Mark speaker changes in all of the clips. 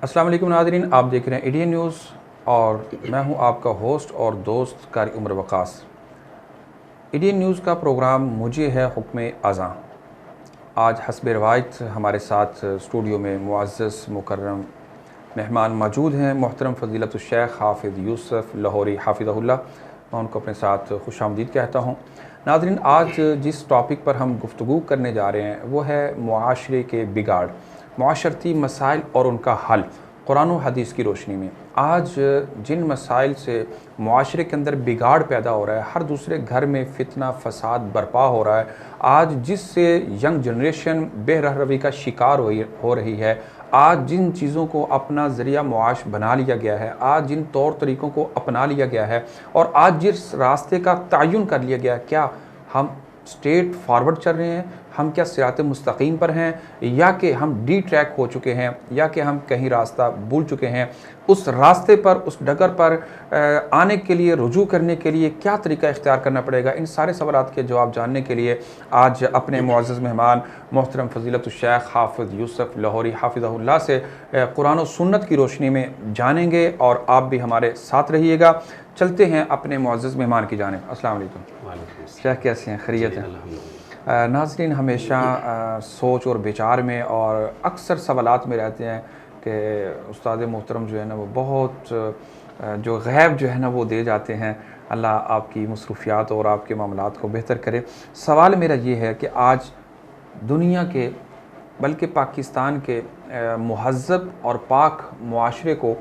Speaker 1: السلام علیکم ناظرین، آپ دیکھ رہے ہیں ایڈین نیوز اور میں ہوں آپ کا ہوسٹ اور دوست قاری عمر وقاص۔ ایڈین نیوز کا پروگرام مجھے ہے حکم اذاں۔ آج حسب روایت ہمارے ساتھ اسٹوڈیو میں معزز مکرم مہمان موجود ہیں، محترم فضیلت الشیخ حافظ یوسف لاہوری حافظہ اللہ۔ میں ان کو اپنے ساتھ خوش آمدید کہتا ہوں۔ ناظرین، آج جس ٹاپک پر ہم گفتگو کرنے جا رہے ہیں وہ ہے معاشرے کے بگاڑ، معاشرتی مسائل اور ان کا حل قرآن و حدیث کی روشنی میں۔ آج جن مسائل سے معاشرے کے اندر بگاڑ پیدا ہو رہا ہے، ہر دوسرے گھر میں فتنہ فساد برپا ہو رہا ہے، آج جس سے ینگ جنریشن بے رہروی کا شکار ہو رہی ہے، آج جن چیزوں کو اپنا ذریعہ معاش بنا لیا گیا ہے، آج جن طور طریقوں کو اپنا لیا گیا ہے اور آج جس راستے کا تعین کر لیا گیا ہے، کیا ہم اسٹریٹ فارورڈ چل رہے ہیں، ہم کیا صراط مستقیم پر ہیں، یا کہ ہم ڈی ٹریک ہو چکے ہیں، یا کہ ہم کہیں راستہ بھول چکے ہیں؟ اس راستے پر، اس ڈگر پر آنے کے لیے، رجوع کرنے کے لیے کیا طریقہ اختیار کرنا پڑے گا؟ ان سارے سوالات کے جواب جاننے کے لیے آج اپنے معزز مہمان محترم فضیلت الشیخ حافظ یوسف لاہوری حافظہ اللہ سے قرآن و سنت کی روشنی میں جانیں گے، اور آپ بھی ہمارے ساتھ رہیے گا۔ چلتے ہیں اپنے معزز مہمان کی جانب۔ السلام علیکم شیخ، کیسے ہیں؟ خیریت ہے؟ ناظرین ہمیشہ سوچ اور بچار میں اور اکثر سوالات میں رہتے ہیں کہ استاد محترم جو ہے نا وہ بہت جو غیب جو ہے نا وہ دے جاتے ہیں۔ اللہ آپ کی مصروفیات اور آپ کے معاملات کو بہتر کرے۔ سوال میرا یہ ہے کہ آج دنیا کے بلکہ پاکستان کے مہذب اور پاک معاشرے کو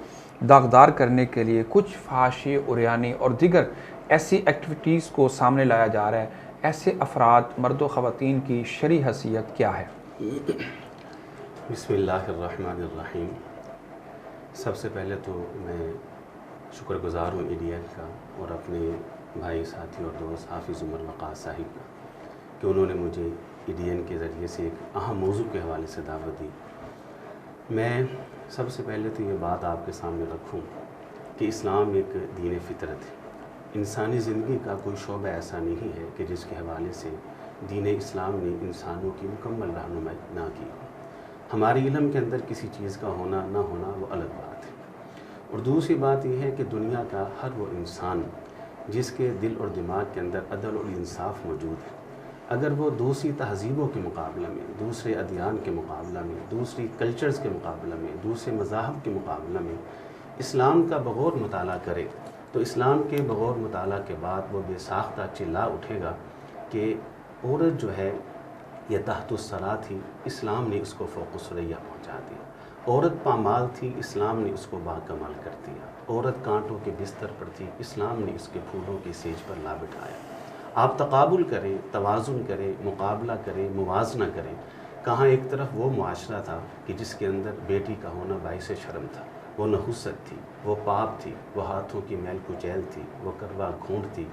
Speaker 1: داغدار کرنے کے لیے کچھ فحاشی، عریانی اور دیگر ایسی ایکٹیویٹیز کو سامنے لایا جا رہا ہے۔ ایسے افراد، مرد و خواتین کی شرعی حیثیت کیا ہے؟
Speaker 2: بسم اللہ الرحمن الرحیم۔ سب سے پہلے تو میں شکر گزار ہوں ایڈین کا اور اپنے بھائی ساتھی اور دوست حافظ عمر وقاص صاحب کا کہ انہوں نے مجھے ایڈین کے ذریعے سے ایک اہم موضوع کے حوالے سے دعوت دی۔ میں سب سے پہلے تو یہ بات آپ کے سامنے رکھوں کہ اسلام ایک دین فطرت ہے۔ انسانی زندگی کا کوئی شعبہ ایسا نہیں ہے کہ جس کے حوالے سے دین اسلام نے انسانوں کی مکمل رہنمائی نہ کی ہو۔ ہمارے علم کے اندر کسی چیز کا ہونا نہ ہونا وہ الگ بات ہے، اور دوسری بات یہ ہے کہ دنیا کا ہر وہ انسان جس کے دل اور دماغ کے اندر عدل اور انصاف موجود ہے، اگر وہ دوسری تہذیبوں کے مقابلہ میں، دوسرے ادیان کے مقابلہ میں، دوسری کلچرز کے مقابلہ میں، دوسرے مذاہب کے مقابلہ میں اسلام کا بغور مطالعہ کرے تو اسلام کے بغور مطالعہ کے بعد وہ بے ساختہ چلا اٹھے گا کہ عورت جو ہے یہ تحت الثری تھی، اسلام نے اس کو فوق الثریا پہنچا دیا۔ عورت پامال تھی، اسلام نے اس کو باکمال کر دیا۔ عورت کانٹوں کے بستر پر تھی، اسلام نے اس کے پھولوں کی سیج پر لا بٹھایا۔ آپ تقابل کریں، توازن کریں، مقابلہ کریں، موازنہ کریں۔ کہاں ایک طرف وہ معاشرہ تھا کہ جس کے اندر بیٹی کا ہونا باعث شرم تھا، وہ نحوست تھی، وہ پاپ تھی، وہ ہاتھوں کی میل کچیل تھی، وہ کروا گھونٹ تھی،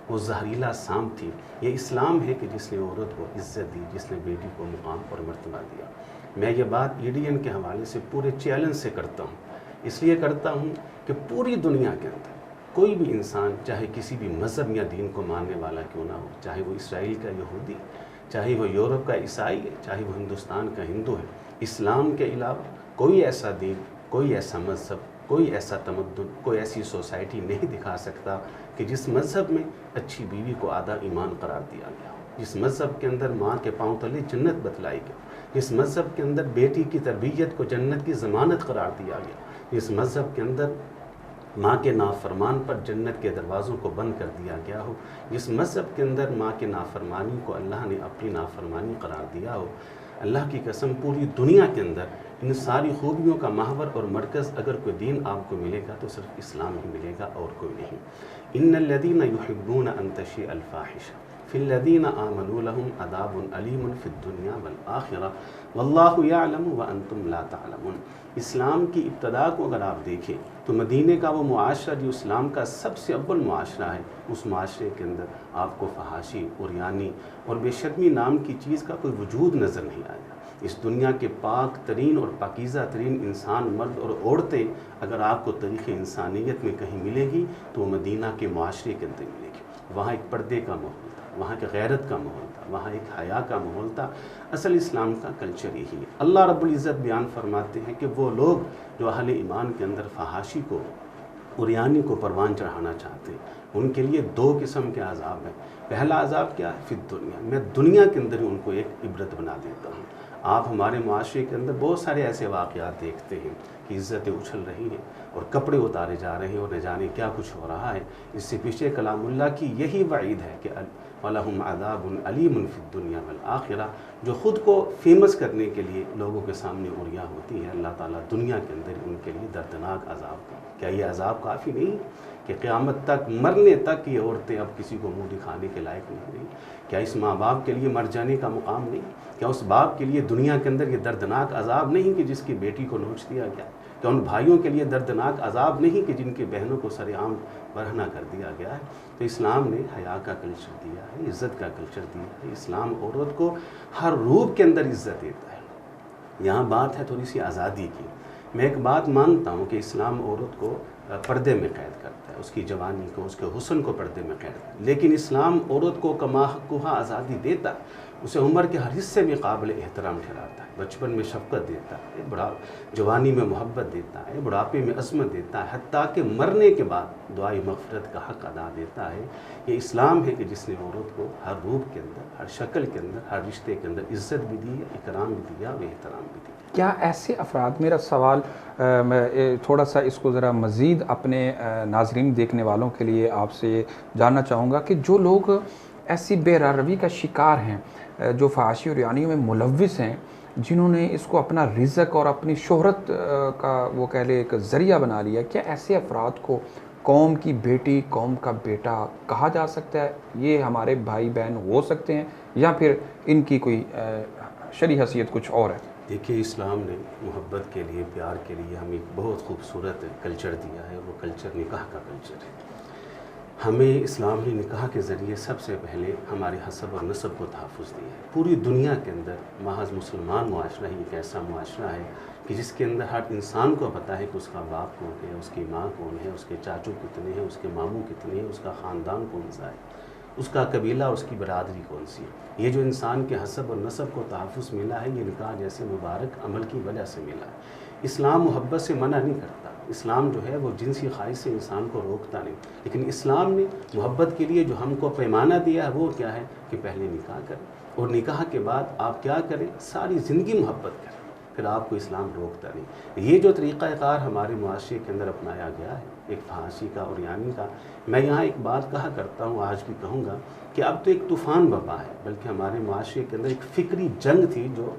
Speaker 2: وہ زہریلا سانپ تھی۔ یہ اسلام ہے کہ جس نے عورت کو عزت دی، جس نے بیٹی کو مقام اور مرتبہ دیا۔ میں یہ بات ایڈین کے حوالے سے پورے چیلنج سے کرتا ہوں، اس لیے کرتا ہوں کہ پوری دنیا کے اندر کوئی بھی انسان چاہے کسی بھی مذہب یا دین کو ماننے والا کیوں نہ ہو، چاہے وہ اسرائیل کا یہودی، چاہے وہ یورپ کا عیسائی ہے، چاہے وہ ہندوستان کا ہندو ہے، اسلام کے علاوہ کوئی ایسا دین، کوئی ایسا مذہب، کوئی ایسا تمدن، کوئی ایسی سوسائٹی نہیں دکھا سکتا کہ جس مذہب میں اچھی بیوی کو آدھا ایمان قرار دیا گیا ہو، جس مذہب کے اندر ماں کے پاؤں تلے جنت بتلائی گئی، جس مذہب کے اندر بیٹی کی تربیت کو جنت کی ضمانت قرار دیا گیا، جس مذہب کے اندر ماں کے نافرمان پر جنت کے دروازوں کو بند کر دیا گیا ہو، جس مذہب کے اندر ماں کے نافرمانی کو اللہ نے اپنی نافرمانی قرار دیا ہو۔ اللہ کی قسم پوری دنیا کے اندر ان ساری خوبیوں کا محور اور مرکز اگر کوئی دین آپ کو ملے گا تو صرف اسلام ہی ملے گا اور کوئی نہیں۔ ان الذین یحبون ان تشیع الفاحشہ فی الذین آمنوا لہم عذاب علیم فی الدنیا والآخرہ واللہ یعلم وانتم لا تعلمون۔ اسلام کی ابتدا کو اگر آپ دیکھیں تو مدینے کا وہ معاشرہ جو اسلام کا سب سے اول معاشرہ ہے، اس معاشرے کے اندر آپ کو فحاشی، عریانی اور بے شرمی نام کی چیز کا کوئی وجود نظر نہیں آیا۔ اس دنیا کے پاک ترین اور پاکیزہ ترین انسان، مرد اور عورتیں اگر آپ کو تاریخ انسانیت میں کہیں ملے گی تو وہ مدینہ کے معاشرے کے اندر ملے گی۔ وہاں ایک پردے کا ماحول تھا، وہاں کے غیرت کا ماحول تھا، وہاں ایک حیا کا ماحول تھا۔ اصل اسلام کا کلچر یہی ہے۔ اللہ رب العزت بیان فرماتے ہیں کہ وہ لوگ جو اہل ایمان کے اندر فحاشی کو، عریانی کو پروان چڑھانا چاہتے ہیں، ان کے لیے دو قسم کے عذاب ہیں۔ پہلا عذاب کیا ہے؟ فی الدنیا، میں دنیا کے اندر ہی ان کو ایک عبرت بنا دیتا ہوں۔ آپ ہمارے معاشرے کے اندر بہت سارے ایسے واقعات دیکھتے ہیں کہ عزتیں اچھل رہی ہیں اور کپڑے اتارے جا رہے ہیں اور نہ جانے کیا کچھ ہو رہا ہے۔ اس سے پیچھے کلام اللہ کی یہی وعید ہے کہ وَلَهُمْ عَذَابٌ عَلِيمٌ فِي الدُّنْيَا وَالْآخِرَةِ، جو خود کو فیمس کرنے کے لیے لوگوں کے سامنے عریا ہوتی ہے، اللہ تعالیٰ دنیا کے اندر ان کے لیے دردناک عذاب کا۔ کیا یہ عذاب کافی نہیں کہ قیامت تک، مرنے تک یہ عورتیں اب کسی کو منہ دکھانے کے لائق نہیں رہیں؟ کیا اس ماں باپ کے لیے مر جانے کا مقام نہیں؟ کیا اس باپ کے لیے دنیا کے اندر یہ دردناک عذاب نہیں کہ جس کی بیٹی کو نوچ دیا گیا؟ کیا ان بھائیوں کے لیے دردناک عذاب نہیں کہ جن کی بہنوں کو سر عام برہنہ کر دیا گیا ہے؟ تو اسلام نے حیا کا کلچر دیا ہے، عزت کا کلچر دیا ہے۔ اسلام عورت کو ہر روپ کے اندر عزت دیتا ہے۔ یہاں بات ہے تھوڑی سی آزادی کی۔ میں ایک بات مانتا ہوں کہ اسلام عورت کو پردے میں قید کرتا ہے، اس کی جوانی کو، اس کے حسن کو پردے میں قید کرتا ہے، لیکن اسلام عورت کو کما حقہ آزادی دیتا ہے، اسے عمر کے ہر حصے میں قابل احترام ٹھہراتا ہے، بچپن میں شفقت دیتا ہے، جوانی میں محبت دیتا ہے، بڑھاپے میں عظمت دیتا ہے، حتیٰ کہ مرنے کے بعد دعائے مغفرت کا حق ادا دیتا ہے۔ یہ اسلام ہے کہ جس نے عورت کو ہر روپ کے اندر، ہر شکل کے اندر، ہر رشتے کے اندر عزت بھی دی ہے، اکرام بھی دیا، وہ احترام بھی دیا۔
Speaker 1: کیا ایسے افراد، میرا سوال میں تھوڑا سا اس کو ذرا مزید اپنے ناظرین دیکھنے والوں کے لیے آپ سے جاننا چاہوں گا کہ جو لوگ ایسی بے روی کا شکار ہیں، جو فحاشی اور عریانیوں میں ملوث ہیں، جنہوں نے اس کو اپنا رزق اور اپنی شہرت کا وہ کہہ لے ایک ذریعہ بنا لیا، کیا ایسے افراد کو قوم کی بیٹی، قوم کا بیٹا کہا جا سکتا ہے؟ یہ ہمارے بھائی بہن ہو سکتے ہیں یا پھر ان کی کوئی شرعی حیثیت کچھ اور ہے؟
Speaker 2: دیکھیے، اسلام نے محبت کے لیے، پیار کے لیے ہمیں ایک بہت خوبصورت کلچر دیا ہے، وہ کلچر نکاح کا کلچر ہے۔ ہمیں اسلام نے نکاح کے ذریعے سب سے پہلے ہمارے حسب اور نسب کو تحفظ دیا ہے۔ پوری دنیا کے اندر محض مسلمان معاشرہ ہی ایک ایسا معاشرہ ہے کہ جس کے اندر ہر انسان کو پتہ ہے کہ اس کا باپ کون ہے، اس کی ماں کون ہے، اس کے چاچو کتنے ہیں، اس کے ماموں کتنے ہیں، اس کا خاندان کون سا ہے، اس کا قبیلہ، اس کی برادری کون سی ہے۔ یہ جو انسان کے حسب اور نسب کو تحفظ ملا ہے، یہ نکاح جیسے مبارک عمل کی وجہ سے ملا ہے۔ اسلام محبت سے منع نہیں کرتا، اسلام جو ہے وہ جنسی خواہش سے انسان کو روکتا نہیں، لیکن اسلام نے محبت کے لیے جو ہم کو پیمانہ دیا ہے وہ کیا ہے کہ پہلے نکاح کریں، اور نکاح کے بعد آپ کیا کریں، ساری زندگی محبت کریں، پھر آپ کو اسلام روکتا نہیں۔ یہ جو طریقہ کار ہمارے معاشرے کے اندر اپنایا گیا ہے، ایک فحاشی کا اور عریانی کا، میں یہاں ایک بات کہا کرتا ہوں، آج بھی کہوں گا کہ اب تو ایک طوفان وبا ہے، بلکہ ہمارے معاشرے کے اندر ایک فکری جنگ تھی جو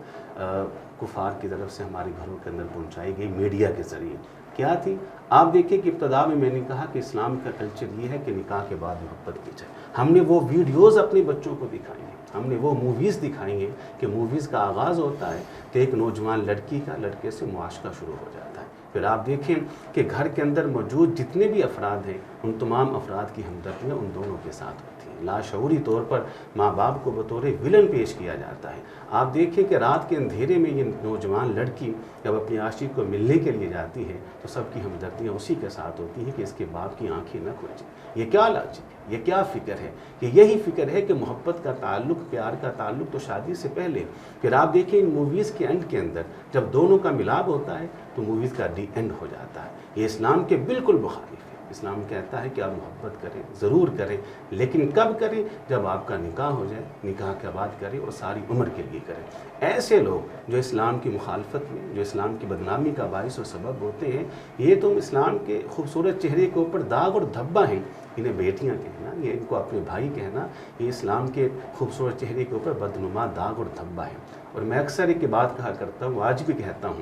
Speaker 2: کفار کی طرف سے ہمارے گھروں کے اندر پہنچائی گئی میڈیا کے ذریعے۔ کیا تھی؟ آپ دیکھیں کہ ابتدا میں نے کہا کہ اسلام کا کلچر یہ ہے کہ نکاح کے بعد محبت کی جائے۔ ہم نے وہ ویڈیوز اپنے بچوں کو دکھائیں گے، ہم نے وہ موویز دکھائیں گے کہ موویز کا آغاز ہوتا ہے کہ ایک نوجوان لڑکی کا لڑکے سے معاشقہ شروع ہو جاتا ہے، پھر آپ دیکھیں کہ گھر کے اندر موجود جتنے بھی افراد ہیں ان تمام افراد کی ہمدردیاں ان دونوں کے ساتھ ہوتی ہیں، لاشعوری طور پر ماں باپ کو بطور ولن پیش کیا جاتا ہے۔ آپ دیکھیں کہ رات کے اندھیرے میں یہ نوجوان لڑکی جب اپنی عاشق کو ملنے کے لیے جاتی ہے تو سب کی ہمدردیاں اسی کے ساتھ ہوتی ہیں کہ اس کے باپ کی آنکھیں نہ کھل جائیں۔ یہ کیا لاجک ہے، یہ کیا فکر ہے؟ کہ یہی فکر ہے کہ محبت کا تعلق، پیار کا تعلق تو شادی سے پہلے۔ پھر آپ دیکھیں ان موویز کے اینڈ کے اندر جب دونوں کا ملاپ ہوتا ہے تو موویز کا ڈی اینڈ ہو جاتا ہے۔ یہ اسلام کے بالکل مخالف ہے۔ اسلام کہتا ہے کہ آپ محبت کریں، ضرور کریں، لیکن کب کریں؟ جب آپ کا نکاح ہو جائے، نکاح کے بعد کریں اور ساری عمر کے لیے کریں۔ ایسے لوگ جو اسلام کی مخالفت میں، جو اسلام کی بدنامی کا باعث و سبب ہوتے ہیں، یہ تو اسلام کے خوبصورت چہرے کے اوپر داغ اور دھبا ہیں۔ انہیں بیٹیاں کہنا، یہ ان کو اپنے بھائی کہنا، یہ اسلام کے خوبصورت چہرے کے اوپر بدنما داغ اور دھبا ہے۔ اور میں اکثر ایک بات کہا کرتا ہوں، آج بھی کہتا ہوں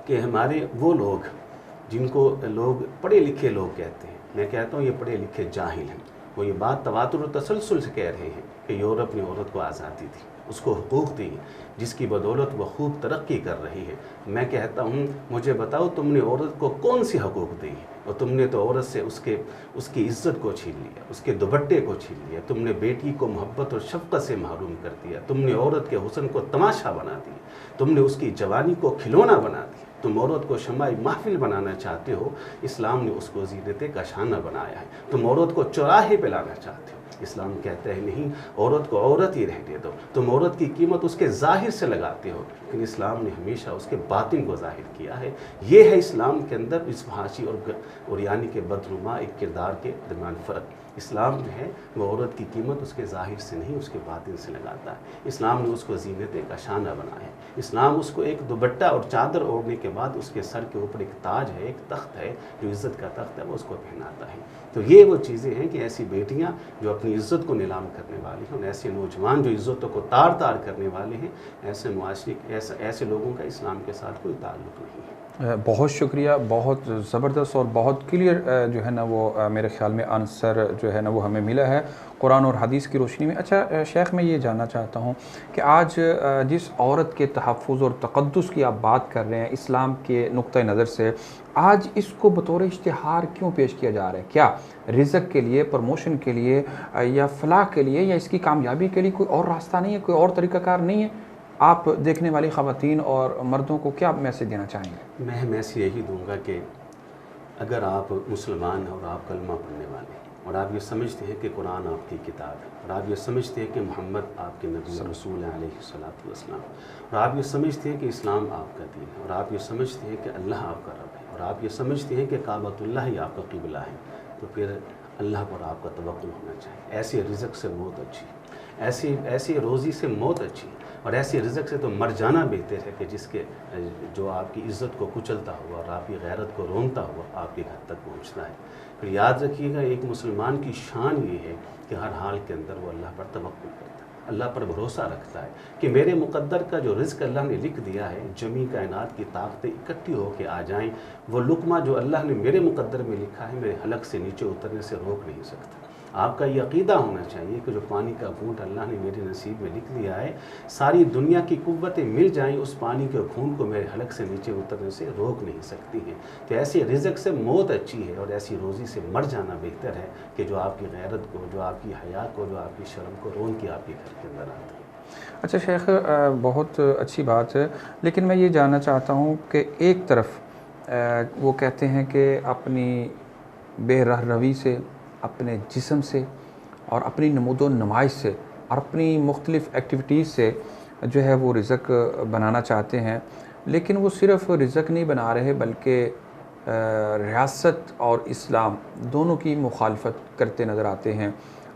Speaker 2: کہ ہمارے وہ لوگ جن کو لوگ پڑھے لکھے لوگ کہتے ہیں، میں کہتا ہوں یہ پڑھے لکھے جاہل ہیں۔ وہ یہ بات تواتر و تسلسل سے کہہ رہے ہیں کہ یورپ نے عورت کو آزادی دی، اس کو حقوق دی، جس کی بدولت وہ خوب ترقی کر رہی ہے۔ میں کہتا ہوں مجھے بتاؤ تم نے عورت کو کون سی حقوق دی؟ اور تم نے تو عورت سے اس کی عزت کو چھین لیا، اس کے دوپٹے کو چھین لیا، تم نے بیٹی کو محبت اور شفقت سے محروم کر دیا، تم نے عورت کے حسن کو تماشا بنا دیا، تم نے اس کی جوانی کو کھلونا بنا دیا، تم عورت کو شمع محفل بنانا چاہتے ہو، اسلام نے اس کو زینت کاشانہ بنایا ہے، تم عورت کو چوراہے پہ لانا چاہتے ہو۔ اسلام کہتا ہے نہیں، عورت کو عورت ہی رہنے دو، تم عورت کی قیمت اس کے ظاہر سے لگاتے ہو، لیکن اسلام نے ہمیشہ اس کے باطن کو ظاہر کیا ہے۔ یہ ہے اسلام کے اندر اس فحاشی اور یعنی کہ بدنما ایک کردار کے درمیان فرق۔ اسلام جو ہے وہ عورت کی قیمت اس کے ظاہر سے نہیں، اس کے باطن سے لگاتا ہے۔ اسلام نے اس کو زینت کا شانہ بنایا ہے۔ اسلام اس کو ایک دوپٹہ اور چادر اوڑھنے کے بعد اس کے سر کے اوپر ایک تاج ہے، ایک تخت ہے جو عزت کا تخت ہے، وہ اس کو پہناتا ہے۔ تو یہ وہ چیزیں ہیں کہ ایسی بیٹیاں جو اپنی عزت کو نیلام کرنے والی ہیں، اور ایسے نوجوان جو عزتوں کو تار تار کرنے والے ہیں، ایسے معاشرے ایسے لوگوں کا اسلام کے ساتھ کوئی تعلق نہیں ہے۔
Speaker 1: بہت شکریہ، بہت زبردست اور بہت کلیئر جو ہے نا وہ میرے خیال میں آنسر جو ہے نا وہ ہمیں ملا ہے قرآن اور حدیث کی روشنی میں۔ اچھا شیخ، میں یہ جاننا چاہتا ہوں کہ آج جس عورت کے تحفظ اور تقدس کی آپ بات کر رہے ہیں اسلام کے نقطہ نظر سے، آج اس کو بطور اشتہار کیوں پیش کیا جا رہا ہے؟ کیا رزق کے لیے، پروموشن کے لیے، یا فلاح کے لیے، یا اس کی کامیابی کے لیے کوئی اور راستہ نہیں ہے، کوئی اور طریقہ کار نہیں ہے؟ آپ دیکھنے والی خواتین اور مردوں کو کیا میسیج دینا چاہیں گے؟
Speaker 2: میں میسیج یہی دوں گا کہ اگر آپ مسلمان ہیں اور آپ کلمہ پڑھنے والے ہیں، اور آپ یہ سمجھتے ہیں کہ قرآن آپ کی کتاب ہے، اور آپ یہ سمجھتے ہیں کہ محمد آپ کے نبی رسول علیہ الصلوۃ والسلام، اور آپ یہ سمجھتے ہیں کہ اسلام آپ کا دین ہے، اور آپ یہ سمجھتے ہیں کہ اللہ آپ کا رب ہے، اور آپ یہ سمجھتے ہیں کہ کعبۃ اللہ ہی آپ کا قبلہ ہے، تو پھر اللہ پر آپ کا توکل ہونا چاہیے۔ ایسے رزق سے موت اچھی، ایسی روزی سے موت اچھی، اور ایسی رزق سے تو مر جانا بہتر ہے کہ جس کے جو آپ کی عزت کو کچلتا ہوا اور آپ کی غیرت کو رونتا ہوا آپ کے گھر تک پہنچتا ہے۔ پھر یاد رکھیے گا، ایک مسلمان کی شان یہ ہے کہ ہر حال کے اندر وہ اللہ پر توکل کرتا ہے، اللہ پر بھروسہ رکھتا ہے کہ میرے مقدر کا جو رزق اللہ نے لکھ دیا ہے، جمی کائنات کی طاقتیں اکٹھی ہو کے آ جائیں، وہ لقمہ جو اللہ نے میرے مقدر میں لکھا ہے میرے حلق سے نیچے اترنے سے روک نہیں سکتا۔ آپ کا یہ عقیدہ ہونا چاہیے کہ جو پانی کا گھونٹ اللہ نے میرے نصیب میں لکھ دیا ہے، ساری دنیا کی قوتیں مل جائیں اس پانی کے گھونٹ کو میرے حلق سے نیچے اترنے سے روک نہیں سکتی ہیں۔ تو ایسے رزق سے موت اچھی ہے، اور ایسی روزی سے مر جانا بہتر ہے کہ جو آپ کی غیرت کو، جو آپ کی حیا کو، جو آپ کی شرم کو رون کے آپ کے گھر کے اندر آتا ہے۔
Speaker 1: اچھا شیخ، بہت اچھی بات ہے، لیکن میں یہ جاننا چاہتا ہوں کہ ایک طرف وہ کہتے ہیں کہ اپنی بے رہ روی سے، اپنے جسم سے، اور اپنی نمود و نمائش سے، اور اپنی مختلف ایکٹیویٹیز سے جو ہے وہ رزق بنانا چاہتے ہیں، لیکن وہ صرف رزق نہیں بنا رہے بلکہ ریاست اور اسلام دونوں کی مخالفت کرتے نظر آتے ہیں۔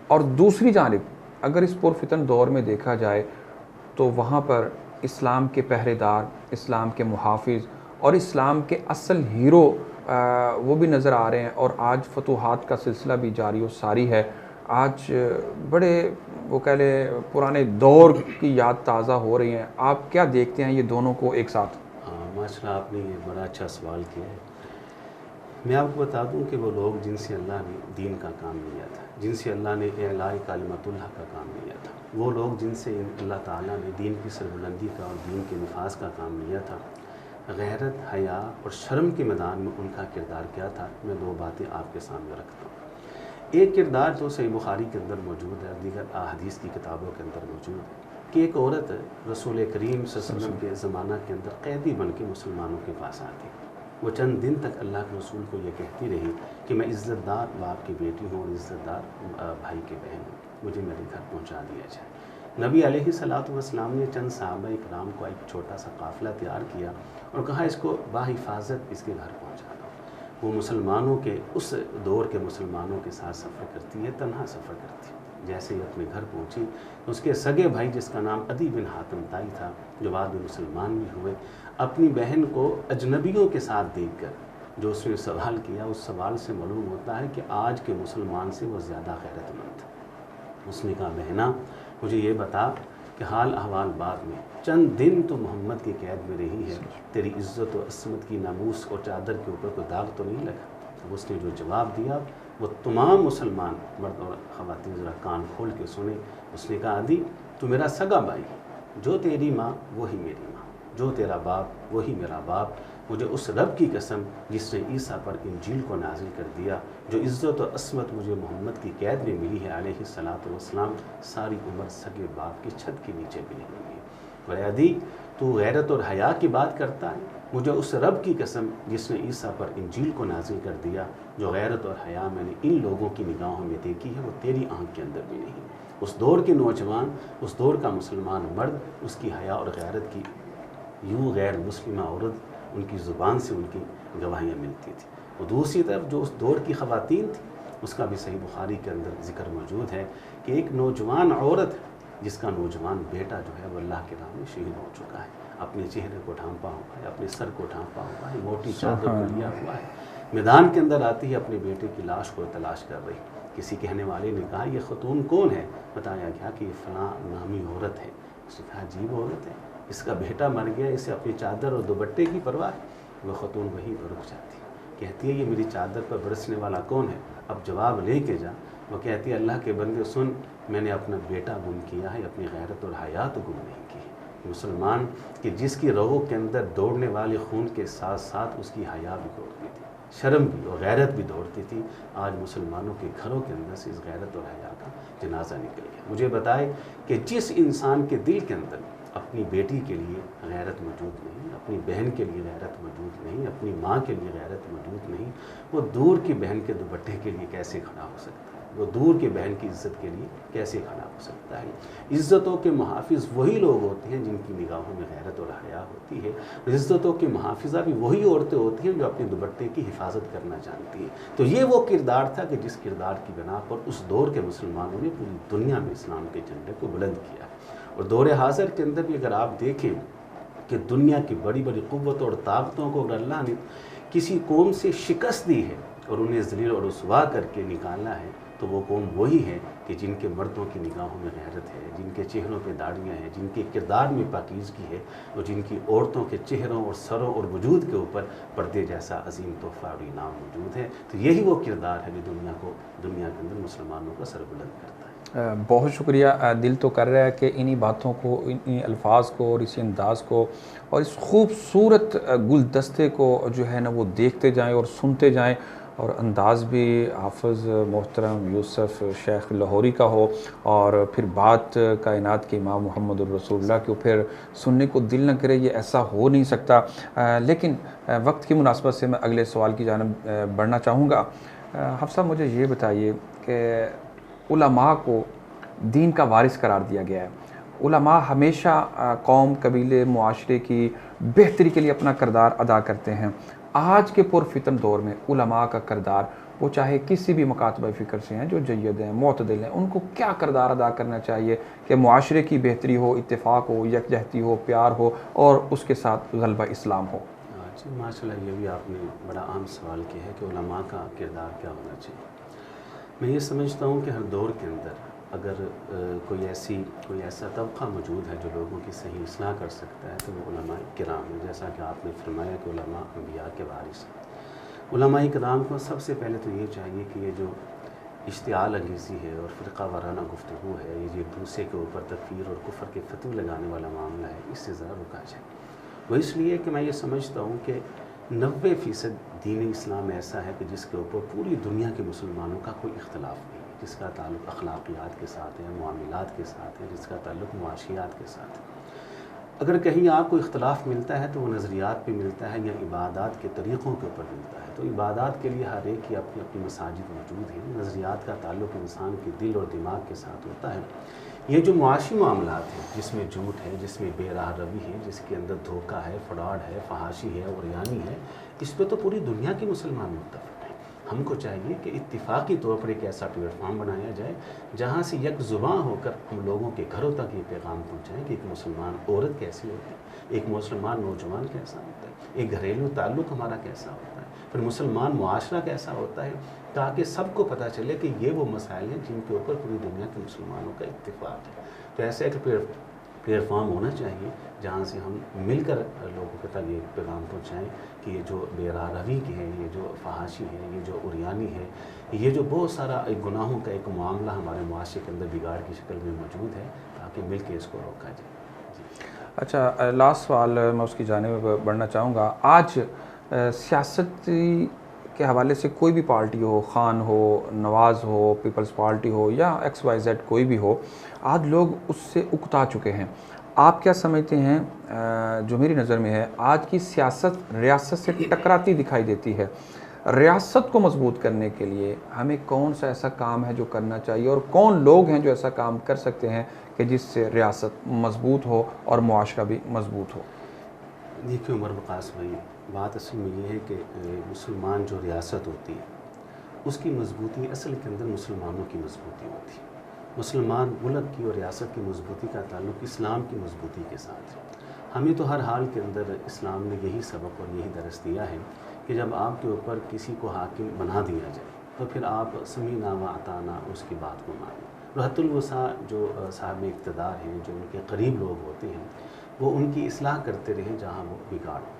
Speaker 1: اور دوسری جانب اگر اس پرفتن دور میں دیکھا جائے تو وہاں پر اسلام کے پہرے دار، اسلام کے محافظ اور اسلام کے اصل ہیرو وہ بھی نظر آ رہے ہیں، اور آج فتوحات کا سلسلہ بھی جاری و ساری ہے۔ آج بڑے وہ کہہ لیں پرانے دور کی یاد تازہ ہو رہی ہیں۔ آپ کیا دیکھتے ہیں یہ دونوں کو ایک ساتھ؟
Speaker 2: ماشاء اللہ، آپ نے یہ بڑا اچھا سوال کیا ہے۔ میں آپ کو بتا دوں کہ وہ لوگ جن سے اللہ نے دین کا کام لیا تھا، جن سے اللہ نے اعلاء کلمت اللہ کا کام لیا تھا، وہ لوگ جن سے اللہ تعالیٰ نے دین کی سربلندی کا اور دین کے نفاذ کا کام لیا تھا، غیرت، حیا اور شرم کے میدان میں ان کا کردار کیا تھا، میں دو باتیں آپ کے سامنے رکھتا ہوں۔ ایک کردار جو صحیح بخاری کے اندر موجود ہے، دیگر حدیث کی کتابوں کے اندر موجود ہے، کہ ایک عورت رسول کریم صلی اللہ علیہ وسلم کے زمانہ کے اندر قیدی بن کے مسلمانوں کے پاس آتی۔ وہ چند دن تک اللہ کے رسول کو یہ کہتی رہی کہ میں عزت دار باپ کی بیٹی ہوں اور عزت دار بھائی کی بہن ہوں، مجھے میرے گھر پہنچا دیا جائے۔ نبی علیہ الصلوۃ والسلام نے چند صحابہ کرام کو ایک چھوٹا سا قافلہ تیار کیا اور کہا اس کو باحفاظت اس کے گھر پہنچا دو۔ وہ مسلمانوں کے اس دور کے مسلمانوں کے ساتھ سفر کرتی ہے، تنہا سفر کرتی ہے۔ جیسے ہی اپنے گھر پہنچی تو اس کے سگے بھائی جس کا نام عدی بن حاتم طائی تھا، جو بعد میں مسلمان بھی ہوئے، اپنی بہن کو اجنبیوں کے ساتھ دیکھ کر جو اس نے سوال کیا، اس سوال سے معلوم ہوتا ہے کہ آج کے مسلمان سے وہ زیادہ غیرت مند تھا۔ اس نے کہا بہنا مجھے یہ بتا کہ حال احوال بعد میں، چند دن تو محمد کی قید میں رہی ہے، تیری عزت و عصمت کی ناموس اور چادر کے اوپر کوئی داغ تو نہیں لگا؟ اب اس نے جو جواب دیا وہ تمام مسلمان مرد اور خواتین ذرا کان کھول کے سنیں۔ اس نے کہا عدی تو میرا سگا بھائی، جو تیری ماں وہی میری ماں، جو تیرا باپ وہی میرا باپ، مجھے اس رب کی قسم جس نے عیسیٰ پر انجیل کو نازل کر دیا، جو عزت و عصمت مجھے محمد کی قید میں ملی ہے علیہ الصلوۃ والسلام، ساری عمر سگے باپ کی چھت کے نیچے بھی نہیں ملی۔ اور عدی تو غیرت اور حیا کی بات کرتا ہے، مجھے اس رب کی قسم جس نے عیسیٰ پر انجیل کو نازل کر دیا، جو غیرت اور حیا میں نے ان لوگوں کی نگاہوں میں دیکھی ہے وہ تیری آنکھ کے اندر بھی نہیں۔ اس دور کے نوجوان، اس دور کا مسلمان مرد، اس کی حیا اور غیرت کی یوں غیر مسلمہ عورت ان کی زبان سے ان کی گواہیاں ملتی تھی۔ اور دوسری طرف جو اس دور کی خواتین تھی، اس کا بھی صحیح بخاری کے اندر ذکر موجود ہے کہ ایک نوجوان عورت جس کا نوجوان بیٹا جو ہے وہ اللہ کے راہ میں شہید ہو چکا ہے، اپنے چہرے کو ڈھانپا ہوا ہے، اپنے سر کو ڈھانپا ہوا ہے، موٹی چادر کو لیا ہوا ہے، میدان کے اندر آتی ہے اپنے بیٹے کی لاش کو تلاش کر رہی۔ کسی کہنے والے نے کہا یہ خاتون کون ہے؟ بتایا گیا کہ یہ فلاں نامی عورت ہے۔ اس نے کہا عجیب عورت ہے، اس کا بیٹا مر گیا، اسے اپنی چادر اور دوپٹے کی پرواہ ہے۔ وہ خاتون وہیں پر رک جاتی ہے، کہتی ہے یہ میری چادر پر برسنے والا کون ہے؟ اب جواب لے کے جا۔ وہ کہتی ہے اللہ کے بندے سن، میں نے اپنا بیٹا گم کیا ہے، اپنی غیرت اور حیا تو گم نہیں کی ہے۔ مسلمان کہ جس کی رگوں کے اندر دوڑنے والے خون کے ساتھ ساتھ اس کی حیا بھی دوڑتی تھی، شرم بھی اور غیرت بھی دوڑتی تھی، آج مسلمانوں کے گھروں کے اندر سے اس غیرت اور حیا کا جنازہ نکل گیا۔ مجھے بتائے کہ جس انسان کے دل کے اندر اپنی بیٹی کے لیے غیرت موجود نہیں، اپنی بہن کے لیے غیرت موجود نہیں، اپنی ماں کے لیے غیرت موجود نہیں، وہ دور کی بہن کے دوپٹے کے لیے کیسے کھڑا ہو سکتا ہے؟ وہ دور کی بہن کی عزت کے لیے کیسے کھڑا ہو سکتا ہے؟ عزتوں کے محافظ وہی لوگ ہوتے ہیں جن کی نگاہوں میں غیرت اور حیا ہوتی ہے، اور عزتوں کی محافظہ بھی وہی عورتیں ہوتی ہیں جو اپنے دوپٹے کی حفاظت کرنا جانتی ہیں۔ تو یہ وہ کردار تھا کہ جس کردار کی بنا پر اس دور کے مسلمانوں نے پوری دنیا میں اسلام کے جھنڈے کو بلند کیا۔ اور دور حاضر کے اندر بھی اگر آپ دیکھیں کہ دنیا کی بڑی بڑی قوتوں اور طاقتوں کو اگر اللہ نے کسی قوم سے شکست دی ہے اور انہیں ذلیل اور رسوا کر کے نکالا ہے، تو وہ قوم وہی ہے کہ جن کے مردوں کی نگاہوں میں غیرت ہے، جن کے چہروں پہ داڑھیاں ہیں، جن کے کردار میں پاکیزگی ہے، اور جن کی عورتوں کے چہروں اور سروں اور وجود کے اوپر پردے جیسا عظیم تحفہ اور انعام موجود ہے۔ تو یہی وہ کردار ہے جو دنیا کے اندر مسلمانوں کا سر بلند کرتا ہے۔
Speaker 1: بہت شکریہ۔ دل تو کر رہا ہے کہ انہی باتوں کو، انہی الفاظ کو اور اسی انداز کو اور اس خوبصورت گلدستے کو جو ہے نا وہ دیکھتے جائیں اور سنتے جائیں، اور انداز بھی حافظ محترم یوسف شیخ لاہوری کا ہو، اور پھر بات کائنات کے امام محمد الرسول اللہ کے، پھر سننے کو دل نہ کرے، یہ ایسا ہو نہیں سکتا۔ لیکن وقت کی مناسبت سے میں اگلے سوال کی جانب بڑھنا چاہوں گا۔ حافظ صاحب مجھے یہ بتائیے کہ علماء کو دین کا وارث قرار دیا گیا ہے۔ علماء ہمیشہ قوم، قبیلے، معاشرے کی بہتری کے لیے اپنا کردار ادا کرتے ہیں۔ آج کے پرفتن دور میں علماء کا کردار، وہ چاہے کسی بھی مکاتبہ فکر سے ہیں، جو جید ہیں، معتدل ہیں، ان کو کیا کردار ادا کرنا چاہیے کہ معاشرے کی بہتری ہو، اتفاق ہو، یکجہتی ہو، پیار ہو، اور اس کے ساتھ غلبہ اسلام ہو؟
Speaker 2: جی ماشاء اللہ، یہ بھی آپ نے بڑا عام سوال کیا ہے کہ علماء کا کردار کیا ہونا چاہیے۔ میں یہ سمجھتا ہوں کہ ہر دور کے اندر اگر کوئی ایسا طبقہ موجود ہے جو لوگوں کی صحیح اصلاح کر سکتا ہے تو وہ علماء کرام ہیں، جیسا کہ آپ نے فرمایا کہ علماء انبیاء کے وارث ہیں۔ علماء کرام کو سب سے پہلے تو یہ چاہیے کہ یہ جو اشتعال انگیزی ہے اور فرقہ وارانہ گفتگو ہے، یہ ایک دوسرے کے اوپر تکفیر اور کفر کے فتوے لگانے والا معاملہ ہے، اس سے ذرا رکا جائے۔ وہ اس لیے کہ میں یہ سمجھتا ہوں کہ 90% دین اسلام ایسا ہے کہ جس کے اوپر پوری دنیا کے مسلمانوں کا کوئی اختلاف نہیں ہے، جس کا تعلق اخلاقیات کے ساتھ ہے، معاملات کے ساتھ ہے، جس کا تعلق معاشیات کے ساتھ ہے۔ اگر کہیں آپ کو اختلاف ملتا ہے تو وہ نظریات پہ ملتا ہے یا عبادات کے طریقوں کے اوپر ملتا ہے۔ تو عبادات کے لیے ہر ایک کی اپنی اپنی مساجد موجود ہیں، نظریات کا تعلق انسان کے دل اور دماغ کے ساتھ ہوتا ہے۔ یہ جو معاشی معاملات ہیں جس میں جھوٹ ہے، جس میں بے راہ روی ہے، جس کے اندر دھوکہ ہے، فراڈ ہے، فحاشی ہے، عریانی ہے، اس پہ تو پوری دنیا کے مسلمان متفق ہیں۔ ہم کو چاہیے کہ اتفاقی طور پر ایک ایسا پلیٹ فارم بنایا جائے جہاں سے یک زباں ہو کر ہم لوگوں کے گھروں تک یہ پیغام پہنچائیں کہ ایک مسلمان عورت کیسی ہوتی ہے، ایک مسلمان نوجوان کیسا ہوتا ہے، ایک گھریلو تعلق ہمارا کیسا ہوتا ہے، پھر مسلمان معاشرہ کیسا ہوتا ہے، تاکہ سب کو پتہ چلے کہ یہ وہ مسائل ہیں جن کے اوپر پوری دنیا کے مسلمانوں کا اتفاق ہے۔ تو ایسا ایک پلیٹ فارم ہونا چاہیے جہاں سے ہم مل کر لوگوں کے تک یہ پیغام پہنچائیں کہ یہ جو بے راہ روی کی ہے، یہ جو فحاشی ہے، یہ جو عریانی ہے، یہ جو بہت سارا ایک گناہوں کا ایک معاملہ ہمارے معاشرے کے اندر بگاڑ کی شکل میں موجود ہے، تاکہ مل کے اس کو روکا جائے۔
Speaker 1: اچھا، لاسٹ سوال میں اس کی جانب بڑھنا چاہوں گا۔ آج سیاست کے حوالے سے کوئی بھی پارٹی ہو، خان ہو، نواز ہو، پیپلز پارٹی ہو، یا XYZ کوئی بھی ہو، آج لوگ اس سے اکتا چکے ہیں۔ آپ کیا سمجھتے ہیں جو میری نظر میں ہے آج کی سیاست ریاست سے ٹکراتی دکھائی دیتی ہے، ریاست کو مضبوط کرنے کے لیے ہمیں کون سا ایسا کام ہے جو کرنا چاہیے اور کون لوگ ہیں جو ایسا کام کر سکتے ہیں کہ جس سے ریاست مضبوط ہو اور معاشرہ بھی مضبوط ہو؟
Speaker 2: دیکھیے عمر وقاص بھائی، بات اصل میں یہ ہے کہ مسلمان جو ریاست ہوتی ہے اس کی مضبوطی اصل کے اندر مسلمانوں کی مضبوطی ہوتی ہے۔ مسلمان ملک کی اور ریاست کی مضبوطی کا تعلق اسلام کی مضبوطی کے ساتھ ہے۔ ہمیں تو ہر حال کے اندر اسلام نے یہی سبق اور یہی درس دیا ہے کہ جب آپ کے اوپر کسی کو حاکم بنا دیا جائے تو پھر آپ سمینا و اطعنا اس کی بات کو مانیں۔ رحت الوسع جو صاحب اقتدار ہیں، جو ان کے قریب لوگ ہوتے ہیں، وہ ان کی اصلاح کرتے رہیں جہاں وہ بگاڑ ہو۔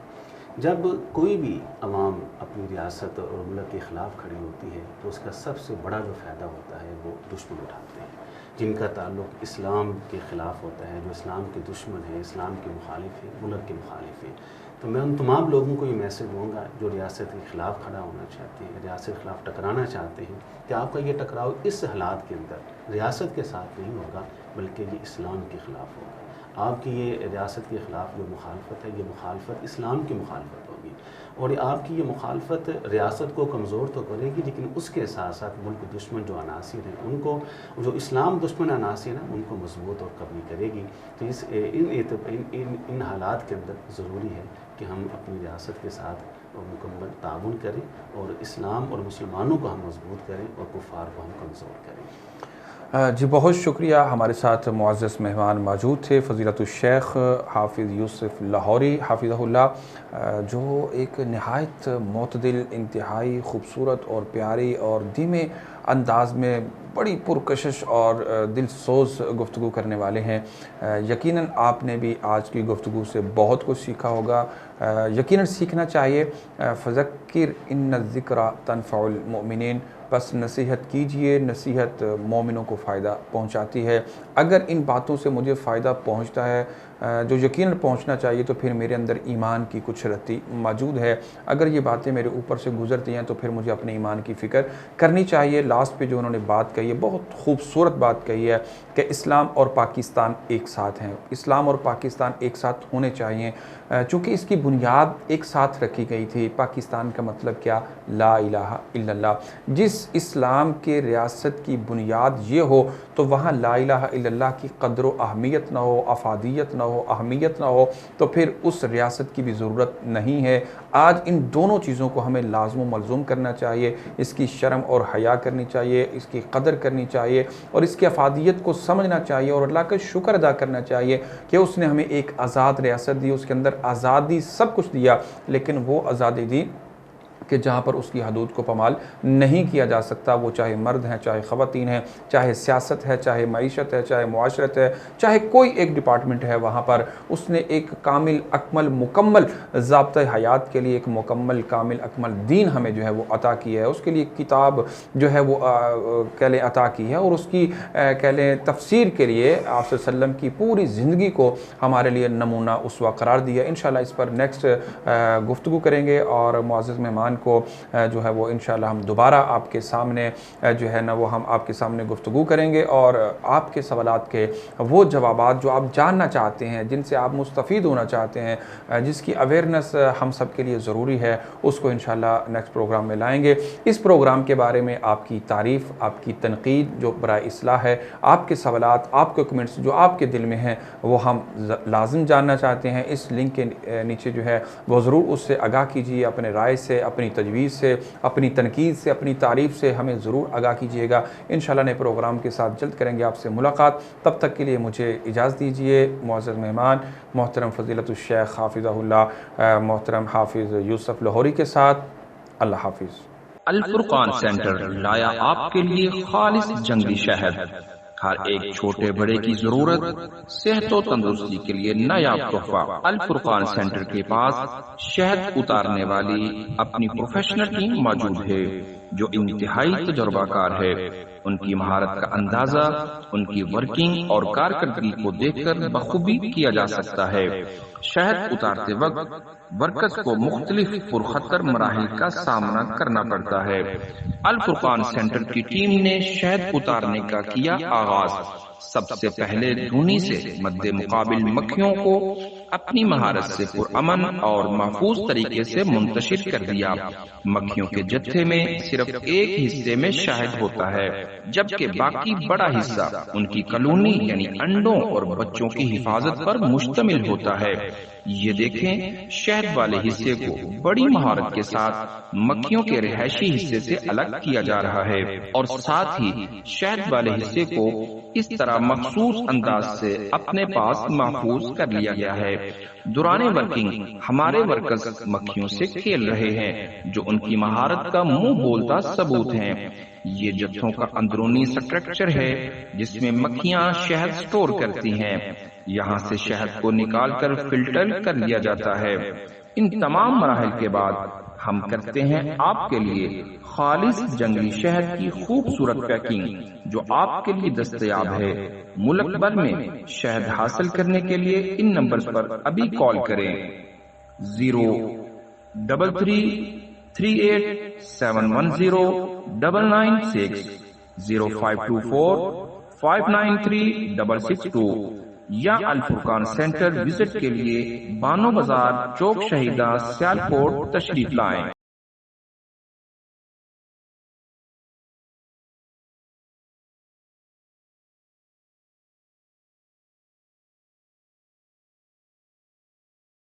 Speaker 2: جب کوئی بھی عوام اپنی ریاست اور ملک کے خلاف کھڑی ہوتی ہے تو اس کا سب سے بڑا جو فائدہ ہوتا ہے وہ دشمن اٹھاتے ہیں جن کا تعلق اسلام کے خلاف ہوتا ہے، جو اسلام کے دشمن ہیں، اسلام کے مخالف ہیں، ملک کے مخالف ہیں۔ تو میں ان تمام لوگوں کو یہ میسج دوں گا جو ریاست کے خلاف کھڑا ہونا چاہتے ہیں، ریاست کے خلاف ٹکرانا چاہتے ہیں، کہ آپ کا یہ ٹکراؤ اس حالات کے اندر ریاست کے ساتھ نہیں ہوگا بلکہ یہ اسلام کے خلاف ہوگا۔ آپ کی یہ ریاست کے خلاف جو مخالفت ہے، یہ مخالفت اسلام کی مخالفت ہوگی، اور آپ کی یہ مخالفت ریاست کو کمزور تو کرے گی لیکن اس کے ساتھ ساتھ ملک دشمن جو عناصر ہیں ان کو، جو اسلام دشمن عناصر ہیں ان کو مضبوط اور قوی کرے گی۔ تو ان حالات کے اندر ضروری ہے کہ ہم اپنی ریاست کے ساتھ مکمل تعاون کریں اور اسلام اور مسلمانوں کو ہم مضبوط کریں اور کفار کو ہم کمزور کریں۔
Speaker 1: جی بہت شکریہ، ہمارے ساتھ معزز مہمان موجود تھے فضیلت الشیخ حافظ یوسف لاہوری حافظہ اللہ، جو ایک نہایت معتدل، انتہائی خوبصورت اور پیاری اور دھیمے انداز میں بڑی پرکشش اور دل سوز گفتگو کرنے والے ہیں۔ یقیناً آپ نے بھی آج کی گفتگو سے بہت کچھ سیکھا ہوگا، یقیناً سیکھنا چاہیے۔ فذکر ان الذکری تنفع المؤمنین، بس نصیحت کیجئے، نصیحت مومنوں کو فائدہ پہنچاتی ہے۔ اگر ان باتوں سے مجھے فائدہ پہنچتا ہے جو یقیناً پہنچنا چاہیے تو پھر میرے اندر ایمان کی کچھ رتی موجود ہے۔ اگر یہ باتیں میرے اوپر سے گزرتی ہیں تو پھر مجھے اپنے ایمان کی فکر کرنی چاہیے۔ لاسٹ پہ جو انہوں نے بات کہی ہے، بہت خوبصورت بات کہی ہے کہ اسلام اور پاکستان ایک ساتھ ہیں، اسلام اور پاکستان ایک ساتھ ہونے چاہیے، چونکہ اس کی بنیاد ایک ساتھ رکھی گئی تھی۔ پاکستان کا مطلب کیا؟ لا الہ الا اللہ۔ جس اسلام کے ریاست کی بنیاد یہ ہو تو وہاں لا الہ الا اللہ کی قدر و اہمیت نہ ہو، افادیت نہ ہو، اہمیت نہ ہو، تو پھر اس ریاست کی بھی ضرورت نہیں ہے۔ آج ان دونوں چیزوں کو ہمیں لازم و ملزوم کرنا چاہیے، اس کی شرم اور حیا کرنی چاہیے، اس کی قدر کرنی چاہیے اور اس کی افادیت کو سمجھنا چاہیے اور اللہ کا شکر ادا کرنا چاہیے کہ اس نے ہمیں ایک آزاد ریاست دی، اس کے اندر آزادی سب کچھ دیا، لیکن وہ آزادی دی کہ جہاں پر اس کی حدود کو پامال نہیں کیا جا سکتا، وہ چاہے مرد ہیں، چاہے خواتین ہیں، چاہے سیاست ہے، چاہے معیشت ہے، چاہے معاشرت ہے، چاہے کوئی ایک ڈپارٹمنٹ ہے، وہاں پر اس نے ایک کامل اکمل مکمل ضابطۂ حیات کے لیے ایک مکمل کامل اکمل دین ہمیں جو ہے وہ عطا کیا ہے، اس کے لیے کتاب جو ہے وہ کہہ لیں عطا کی ہے، اور اس کی کہہ لیں تفسیر کے لیے آپ صلی اللہ علیہ وسلم کی پوری زندگی کو ہمارے لیے نمونہ اسوہ قرار دیا۔ انشاءاللہ اس پر نیکسٹ گفتگو کریں گے اور معزز مہمان کو جو ہے وہ انشاءاللہ ہم دوبارہ آپ کے سامنے جو ہے نا وہ ہم آپ کے سامنے گفتگو کریں گے اور آپ کے سوالات کے وہ جوابات جو آپ جاننا چاہتے ہیں، جن سے آپ مستفید ہونا چاہتے ہیں، جس کی اویئرنس ہم سب کے لیے ضروری ہے، اس کو انشاءاللہ نیکسٹ پروگرام میں لائیں گے۔ اس پروگرام کے بارے میں آپ کی تعریف، آپ کی تنقید جو برائے اصلاح ہے، آپ کے سوالات، آپ کے کمنٹس جو آپ کے دل میں ہیں، وہ ہم لازم جاننا چاہتے ہیں۔ اس لنک کے نیچے جو ہے وہ ضرور اس سے آگاہ کیجیے، اپنے رائے سے، اپنی تجویز سے، اپنی تنقید سے، اپنی تعریف سے ہمیں ضرور آگاہ کیجیے گا۔ انشاءاللہ نئے پروگرام کے ساتھ جلد کریں گے آپ سے ملاقات، تب تک کے لیے مجھے اجازت دیجیے۔ معزز مہمان محترم فضیلت الشیخ حافظہ اللہ، محترم حافظ یوسف لاہوری کے ساتھ، اللہ حافظ۔
Speaker 3: الفرقان سینٹر لایا آپ کے لیے خالص جنگلی شہد، ہر ایک چھوٹے بڑے کی ضرورت، صحت و تندرستی کے لیے نایاب تحفہ۔ الفرقان سینٹر کے پاس شہد اتارنے والی اپنی پروفیشنل ٹیم موجود ہے جو انتہائی تجربہ کار ہے۔ ان کی مہارت کا اندازہ ان کی ورکنگ اور کارکردگی کو دیکھ کر بخوبی کیا جا سکتا ہے۔ شہد اتارتے وقت ورکرز کو مختلف پرخطر مراحل کا سامنا کرنا پڑتا ہے۔ الفرقان سینٹر کی ٹیم نے شہد اتارنے کا کیا آغاز۔ سب سے پہلے دھونی سے مد مقابل مکھیوں کو اپنی مہارت سے پرامن اور محفوظ طریقے سے منتشر کر دیا۔ مکھیوں کے جتھے میں صرف ایک حصے میں شہد ہوتا ہے، جبکہ باقی بڑا حصہ ان کی کالونی یعنی انڈوں اور بچوں کی حفاظت پر مشتمل ہوتا ہے۔ یہ دیکھیں، شہد والے حصے کو بڑی مہارت کے ساتھ مکھیوں کے رہائشی حصے سے الگ کیا جا رہا ہے، اور ساتھ ہی شہد والے حصے کو اس طرح مخصوص انداز سے اپنے پاس محفوظ کر لیا گیا ہے۔ دوران ورکنگ ہمارے ورکرز مکھیوں سے کھیل رہے ہیں، جو ان کی مہارت کا منہ بولتا ثبوت ہیں۔ یہ جتھوں کا اندرونی سٹرکچر ہے جس میں مکھیاں شہد سٹور کرتی ہیں۔ یہاں سے شہد کو نکال کر فلٹر کر لیا جاتا ہے۔ ان تمام مراحل کے بعد ہم کرتے ہیں آپ کے لیے خالص جنگلی شہد کی خوبصورت پیکنگ، جو آپ کے لیے دستیاب ہے۔ ملک بھر میں شہد حاصل کرنے کے لیے ان نمبرز پر ابھی کال کریں: 03387109996 0524593662 یا الفرقان سینٹر وزٹ کے لیے بانو بازار چوک شہیدہ سیالکوٹ تشریف لائیں۔